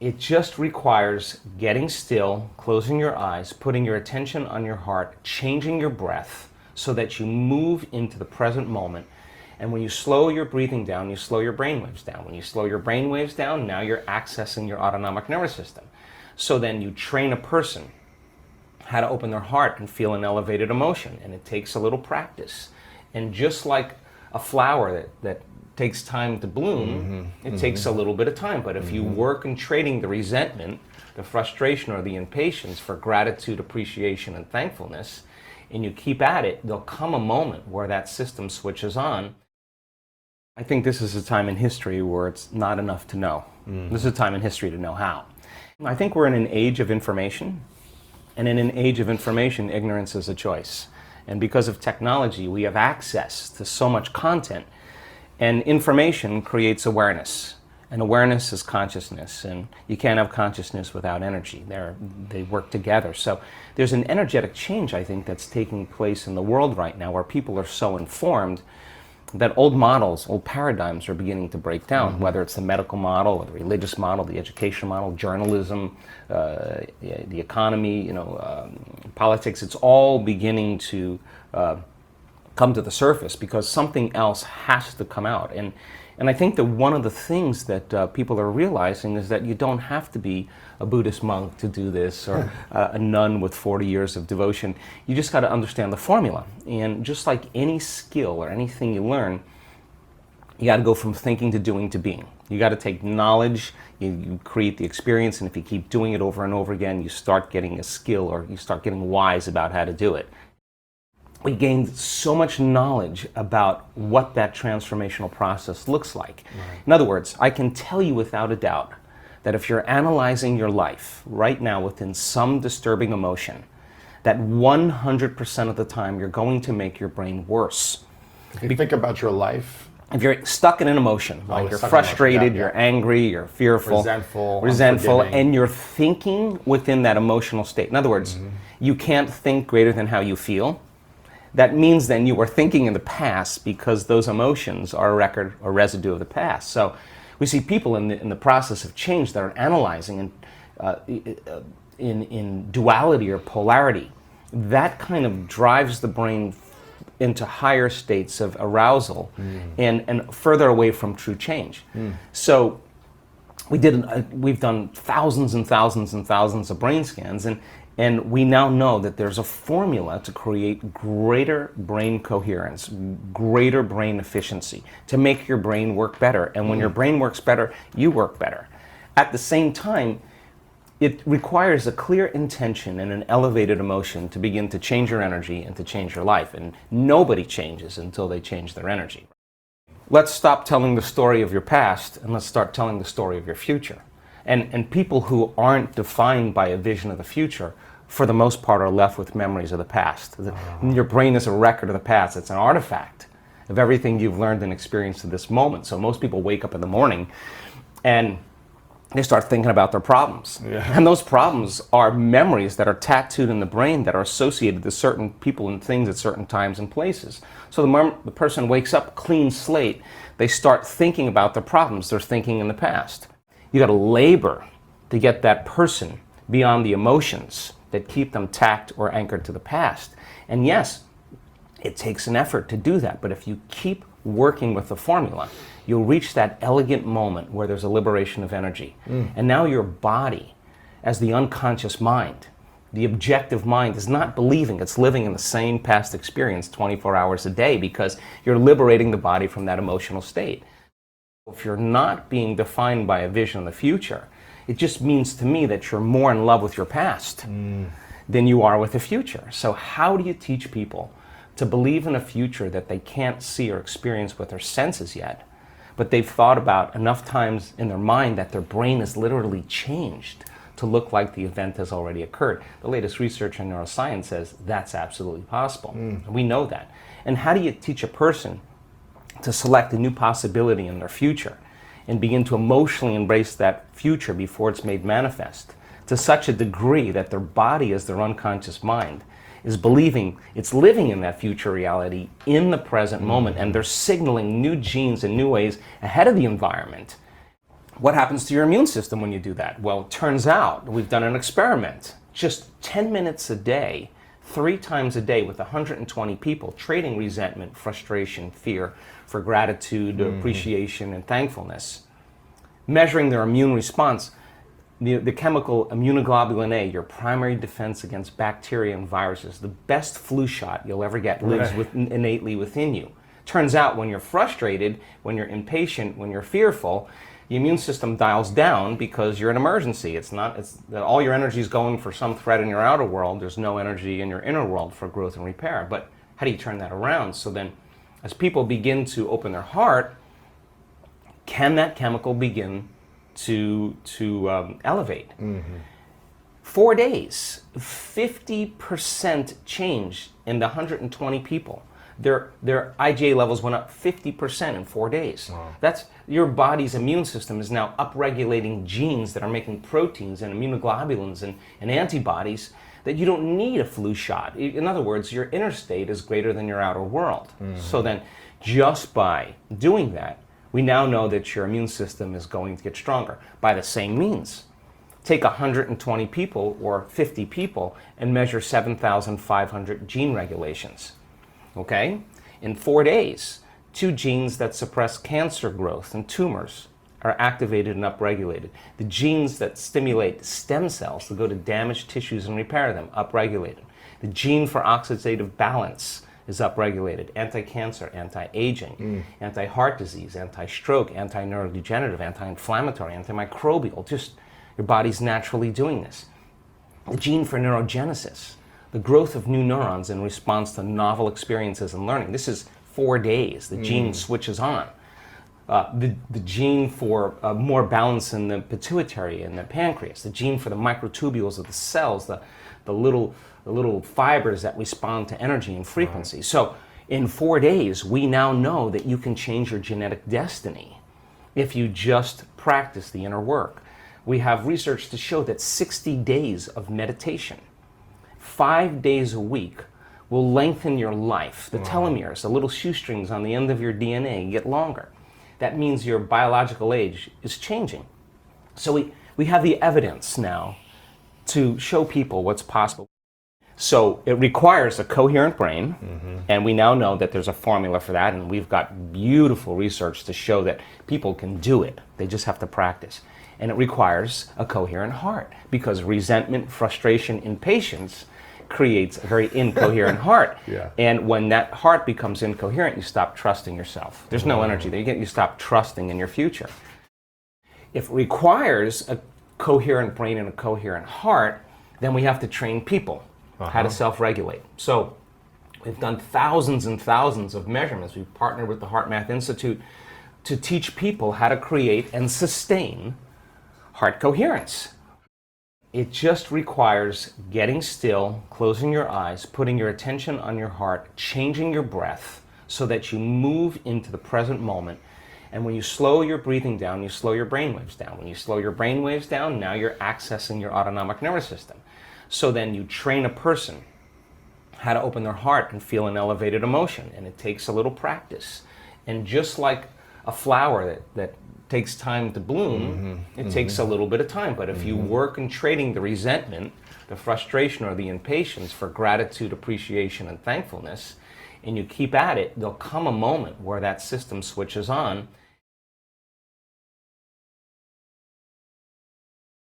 It just requires getting still, closing your eyes, putting your attention on your heart, changing your breath so that you move into the present moment. And when you slow your breathing down, you slow your brainwaves down. When you slow your brainwaves down, now you're accessing your autonomic nervous system. So then you train a person how to open their heart and feel an elevated emotion. And it takes a little practice. And just like a flower that takes time to bloom, it takes a little bit of time. But if you work in trading the resentment, the frustration, or the impatience for gratitude, appreciation, and thankfulness, and you keep at it, there'll come a moment where that system switches on. I think this is a time in history where it's not enough to know. This is a time in history to know how. I think we're in an age of information, and in an age of information, ignorance is a choice. And because of technology, we have access to so much content, and information creates awareness. And awareness is consciousness, and you can't have consciousness without energy. They work together. So there's an energetic change, I think, that's taking place in the world right now where people are so informed that old models, old paradigms are beginning to break down, whether it's the medical model or the religious model, the education model, journalism, the economy, politics. It's all beginning to come to the surface because something else has to come out. And I think that one of the things that people are realizing is that you don't have to be a Buddhist monk to do this, or a nun with 40 years of devotion. You just got to understand the formula. And just like any skill or anything you learn, you got to go from thinking to doing to being. You got to take knowledge, you create the experience, and if you keep doing it over and over again, you start getting a skill, or you start getting wise about how to do it. We gained so much knowledge about what that transformational process looks like. Right. In other words, I can tell you without a doubt that if you're analyzing your life right now within some disturbing emotion, that 100% of the time you're going to make your brain worse. If you think about your life, if you're stuck in an emotion, like you're frustrated, you're angry, you're fearful, resentful, and you're thinking within that emotional state. In other words, you can't think greater than how you feel. That means then you were thinking in the past because those emotions are a record or residue of the past. So we see people in the process of change that are analyzing in duality or polarity. That kind of drives the brain into higher states of arousal and further away from true change. So we've done thousands and thousands and thousands of brain scans, and we now know that there's a formula to create greater brain coherence, greater brain efficiency, to make your brain work better. And when your brain works better, you work better. At the same time, it requires a clear intention and an elevated emotion to begin to change your energy and to change your life. And nobody changes until they change their energy. Let's stop telling the story of your past and let's start telling the story of your future. And people who aren't defined by a vision of the future, for the most part, are left with memories of the past. Your brain is a record of the past. It's an artifact of everything you've learned and experienced to this moment. So most people wake up in the morning and they start thinking about their problems. And those problems are memories that are tattooed in the brain that are associated to certain people and things at certain times and places. So the moment the person wakes up, clean slate, they start thinking about their problems. They're thinking in the past. You got to labor to get that person beyond the emotions that keep them tacked or anchored to the past. And yes, it takes an effort to do that, but if you keep working with the formula, you'll reach that elegant moment where there's a liberation of energy. And now your body, as the unconscious mind, the objective mind, is not believing, it's living in the same past experience 24 hours a day because you're liberating the body from that emotional state. If you're not being defined by a vision of the future, it just means to me that you're more in love with your past than you are with the future. So how do you teach people to believe in a future that they can't see or experience with their senses yet, but they've thought about enough times in their mind that their brain is literally changed to look like the event has already occurred? The latest research in neuroscience says that's absolutely possible. We know that. And how do you teach a person to select a new possibility in their future and begin to emotionally embrace that future before it's made manifest to such a degree that their body, as their unconscious mind, is believing it's living in that future reality in the present moment, and they're signaling new genes in new ways ahead of the environment. What happens to your immune system when you do that? Well, it turns out we've done an experiment. Just 10 minutes a day, 3 times a day with 120 people, trading resentment, frustration, fear for gratitude, appreciation, and thankfulness. Measuring their immune response, the chemical immunoglobulin A, your primary defense against bacteria and viruses, the best flu shot you'll ever get, lives innately within you. Turns out when you're frustrated, when you're impatient, when you're fearful, the immune system dials down because you're in emergency. It's all your energy is going for some threat in your outer world. There's no energy in your inner world for growth and repair. But how do you turn that around? So then, as people begin to open their heart, can that chemical begin to elevate? 4 days, 50% change in the 120 people. Their IgA levels went up 50% in 4 days. Wow. That's your body's immune system is now upregulating genes that are making proteins and immunoglobulins and antibodies that you don't need a flu shot. In other words, your inner state is greater than your outer world. So then, just by doing that, we now know that your immune system is going to get stronger. By the same means, take 120 people or 50 people and measure 7,500 gene regulations. Okay? In 4 days, 2 genes that suppress cancer growth and tumors are activated and upregulated. The genes that stimulate stem cells to go to damaged tissues and repair them, upregulated. The gene for oxidative balance is upregulated. Anti-cancer, anti-aging, anti-heart disease, anti-stroke, anti-neurodegenerative, anti-inflammatory, antimicrobial. Just your body's naturally doing this. The gene for neurogenesis, the growth of new neurons in response to novel experiences and learning. This is 4 days. The gene switches on. The gene for more balance in the pituitary and the pancreas. The gene for the microtubules of the cells, the little fibers that respond to energy and frequency. So in 4 days, we now know that you can change your genetic destiny if you just practice the inner work. We have research to show that 60 days of meditation, 5 days a week, will lengthen your life. The telomeres, the little shoestrings on the end of your DNA, get longer. That means your biological age is changing. So we have the evidence now to show people what's possible. So it requires a coherent brain, and we now know that there's a formula for that, and we've got beautiful research to show that people can do it. They just have to practice. And it requires a coherent heart, because resentment, frustration, impatience creates a very incoherent heart. And when that heart becomes incoherent, you stop trusting yourself. There's no energy there. You stop trusting in your future. If it requires a coherent brain and a coherent heart, then we have to train people how to self-regulate. So we've done thousands and thousands of measurements. We've partnered with the Heart Math Institute to teach people how to create and sustain heart coherence. It just requires getting still, closing your eyes, putting your attention on your heart, changing your breath so that you move into the present moment. And when you slow your breathing down, you slow your brain waves down. When you slow your brain waves down, now you're accessing your autonomic nervous system. So then you train a person how to open their heart and feel an elevated emotion. And it takes a little practice. And just like a flower that takes time to bloom, it takes a little bit of time. But if you work in trading the resentment, the frustration, or the impatience for gratitude, appreciation, and thankfulness, and you keep at it, there'll come a moment where that system switches on.